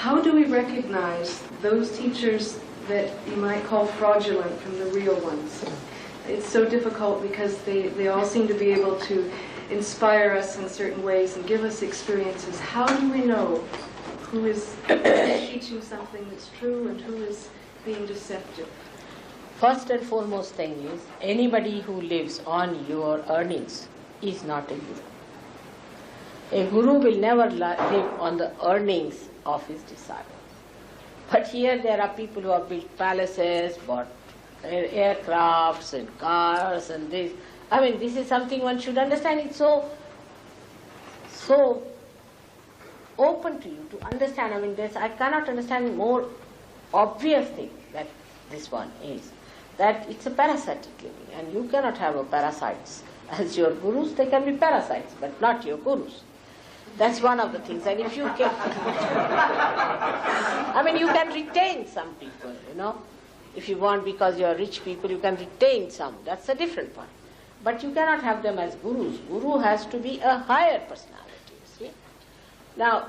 how do we recognize those teachers that you might call fraudulent from the real ones? It's so difficult because they all seem to be able to inspire us in certain ways and give us experiences. How do we know who is teaching something that's true and who is being deceptive? First and foremost thing is, anybody who lives on your earnings is not a guru. A guru will never live on the earnings of his disciple. But here there are people who have built palaces, bought aircrafts and cars and this. I mean, this is something one should understand. It's so open to you to understand. I mean, I cannot understand more obvious thing that this one is. That it's a parasitic living, and you cannot have a parasites as your gurus. They can be parasites, but not your gurus. That's one of the things. And if you can, I mean, you can retain some people, you know. If you want, because you are rich people, you can retain some. That's a different point. But you cannot have them as gurus. Guru has to be a higher personality, you see. Now,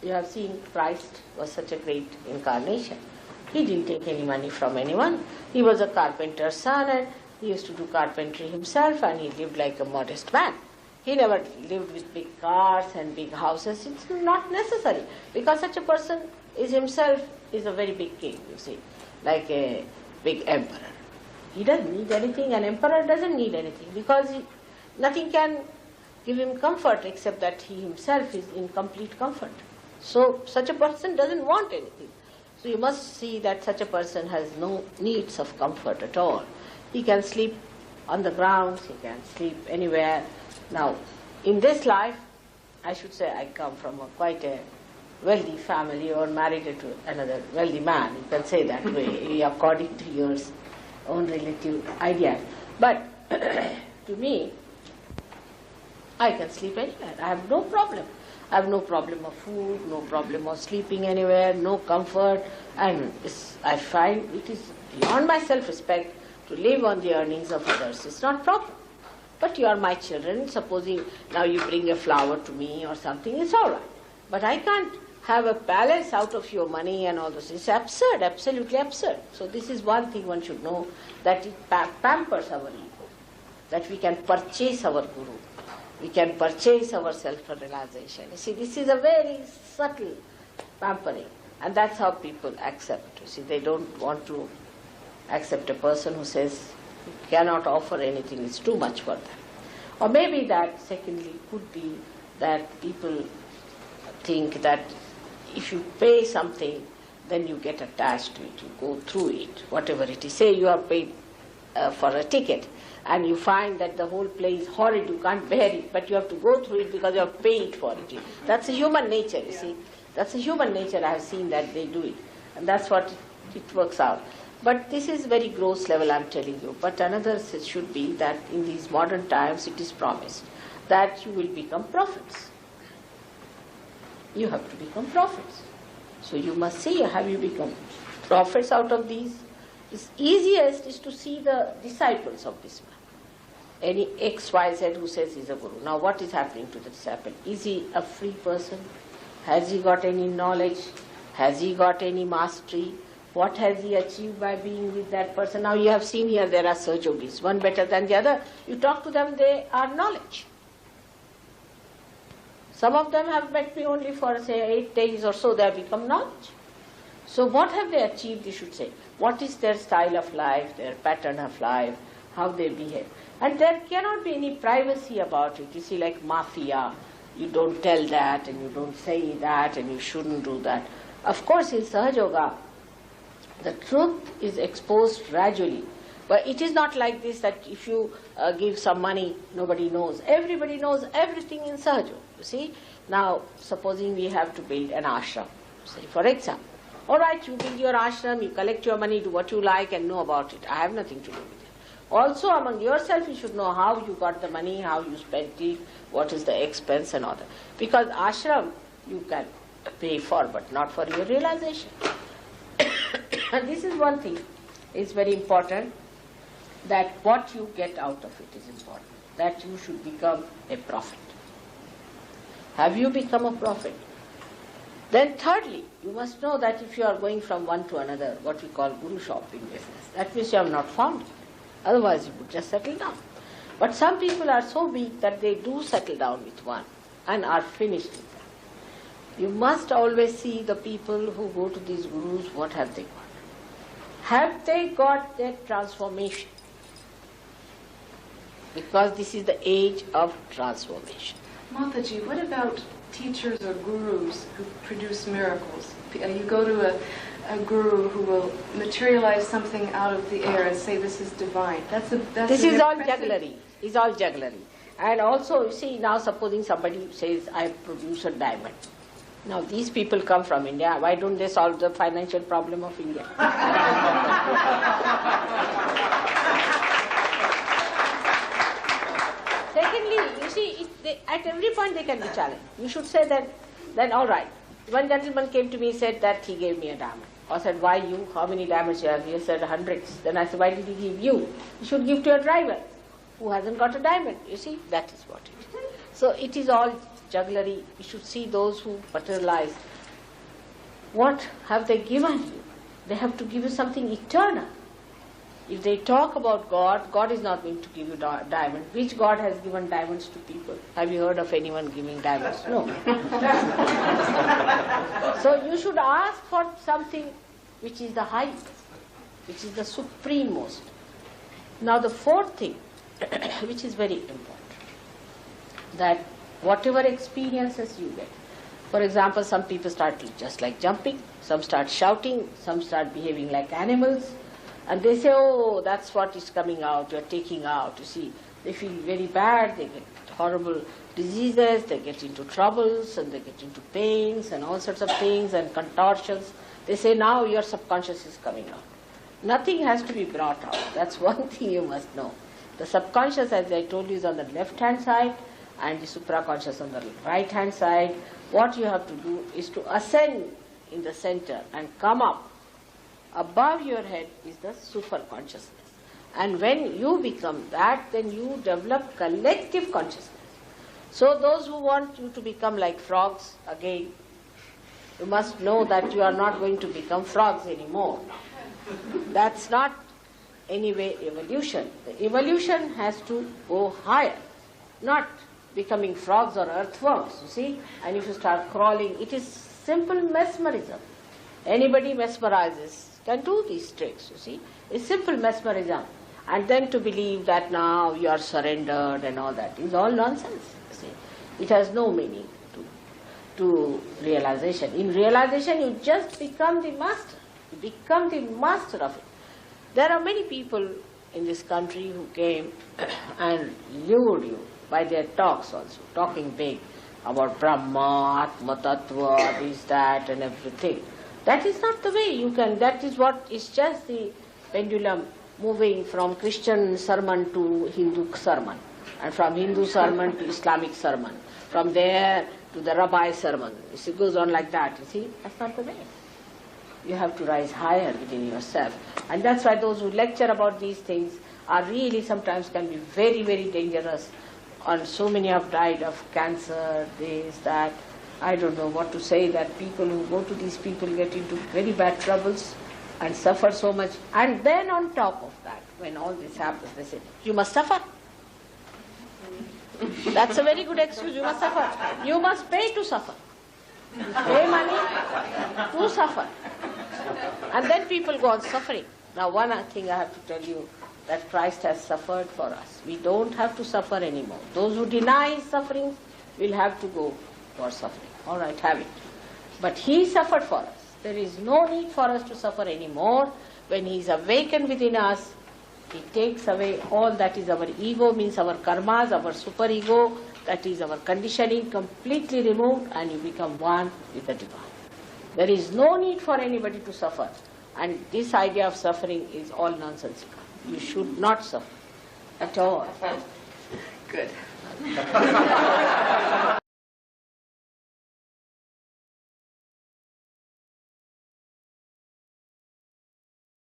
you have seen Christ was such a great incarnation. He didn't take any money from anyone. He was a carpenter's son, and he used to do carpentry himself, and he lived like a modest man. He never lived with big cars and big houses. It's not necessary, because such a person is himself is a very big king, you see, like a big emperor. He doesn't need anything. An emperor doesn't need anything, because nothing can give him comfort except that he himself is in complete comfort. So such a person doesn't want anything. So you must see that such a person has no needs of comfort at all. He can sleep on the ground, he can sleep anywhere. Now, in this life, I should say I come from quite a wealthy family, or married to another wealthy man. You can say that way, according to your own relative idea. But to me, I can sleep anywhere. I have no problem. I have no problem of food, no problem of sleeping anywhere, no comfort. And I find it is beyond my self-respect to live on the earnings of others. It's not proper. But you are my children. Supposing now you bring a flower to me or something, it's all right. But I can't have a palace out of your money and all this. It's absurd, absolutely absurd. So this is one thing one should know, that it pampers our ego, that we can purchase our guru. We can purchase our self-realization. You see, this is a very subtle pampering, and that's how people accept. You see, they don't want to accept a person who says you cannot offer anything, it's too much for them. Or maybe that, secondly, could be that people think that if you pay something, then you get attached to it, you go through it, whatever it is. Say you are paid for a ticket, and you find that the whole play is horrid, you can't bear it, but you have to go through it because you have paid for it. That's a human nature, you see. That's a human nature. I have seen that they do it. And that's what it works out. But this is very gross level, I'm telling you. But another should be that in these modern times it is promised that you will become prophets. You have to become prophets. So you must see, have you become prophets out of these? It's easiest is to see the disciples of this man. Any XYZ who says he's a guru. Now what is happening to the disciple? Is he a free person? Has he got any knowledge? Has he got any mastery? What has he achieved by being with that person? Now you have seen here there are Sahajogis, one better than the other. You talk to them, they are knowledge. Some of them have met me only for, say, 8 days or so, they have become knowledge. So what have they achieved, you should say? What is their style of life, their pattern of life, how they behave? And there cannot be any privacy about it. You see, like mafia, you don't tell that, and you don't say that, and you shouldn't do that. Of course, in Sahajoga, the truth is exposed gradually. But it is not like this that if you give some money, nobody knows. Everybody knows everything in Sahaja. You see? Now, supposing we have to build an ashram, say for example. All right, you build your ashram, you collect your money, do what you like and know about it. I have nothing to do with it. Also, among yourself, you should know how you got the money, how you spent it, what is the expense and all that. Because ashram, you can pay for, but not for your realization. And this is one thing. It's very important that what you get out of it is important. That you should become a prophet. Have you become a prophet? Then thirdly, you must know that if you are going from one to another, what we call guru shopping business, that means you have not found it. Otherwise you would just settle down. But some people are so weak that they do settle down with one and are finished with that. You must always see the people who go to these gurus, what have they got? Have they got their transformation? Because this is the age of transformation. Mataji, what about teachers or gurus who produce miracles? You go to a guru who will materialize something out of the air and say this is divine. This is all jugglery. It's all jugglery. And also, you see, now supposing somebody says, I produce a diamond. Now these people come from India. Why don't they solve the financial problem of India? Secondly, you see, at every point they can be challenged. You should say that, then all right. One gentleman came to me and said that he gave me a diamond. I said, why you? How many diamonds you have? He said, hundreds. Then I said, why did he give you? He should give to a driver who hasn't got a diamond. You see, that is what it is. So it is all jugglery. You should see those who materialize. What have they given you? They have to give you something eternal. If they talk about God, God is not going to give you diamond. Which God has given diamonds to people? Have you heard of anyone giving diamonds? No. So you should ask for something which is the highest, which is the supremost. Now the fourth thing, which is very important, that whatever experiences you get, for example, some people start just like jumping, some start shouting, some start behaving like animals, and they say, oh, that's what is coming out, you're taking out, you see. They feel very bad, they get horrible diseases, they get into troubles, and they get into pains, and all sorts of things, and contortions. They say, now your subconscious is coming out. Nothing has to be brought out. That's one thing you must know. The subconscious, as I told you, is on the left-hand side, and the supraconscious on the right-hand side. What you have to do is to ascend in the center and come up. Above your head is the superconsciousness. And when you become that, then you develop collective consciousness. So those who want you to become like frogs, again, you must know that you are not going to become frogs anymore. That's not anyway evolution. The evolution has to go higher, not becoming frogs or earthworms, you see. And if you start crawling, it is simple mesmerism. Anybody mesmerizes can do these tricks, you see. It's simple mesmerism. And then to believe that now you are surrendered and all that is all nonsense, you see. It has no meaning to realization. In realization, you just become the master. You become the master of it. There are many people in this country who came and lured you by their talks also, talking big about Brahma, Atma Tattva, this, that and everything. That is not the way you can, that is what is just the pendulum moving from Christian sermon to Hindu sermon, and from Hindu sermon to Islamic sermon, from there to the rabbi sermon. It goes on like that, you see. That's not the way. You have to rise higher within yourself. And that's why those who lecture about these things are really sometimes can be very, very dangerous. And so many have died of cancer, this, that. I don't know what to say, that people who go to these people get into very bad troubles and suffer so much. And then on top of that, when all this happens, they say, you must suffer. That's a very good excuse, you must suffer. You must pay to suffer. Pay money to suffer. And then people go on suffering. Now one thing I have to tell you, that Christ has suffered for us. We don't have to suffer anymore. Those who deny suffering will have to go for suffering. All right, have it. But He suffered for us. There is no need for us to suffer anymore. When He is awakened within us, He takes away all that is our ego, means our karmas, our superego, that is our conditioning, completely removed, and you become one with the divine. There is no need for anybody to suffer. And this idea of suffering is all nonsensical. You should not suffer at all. Good.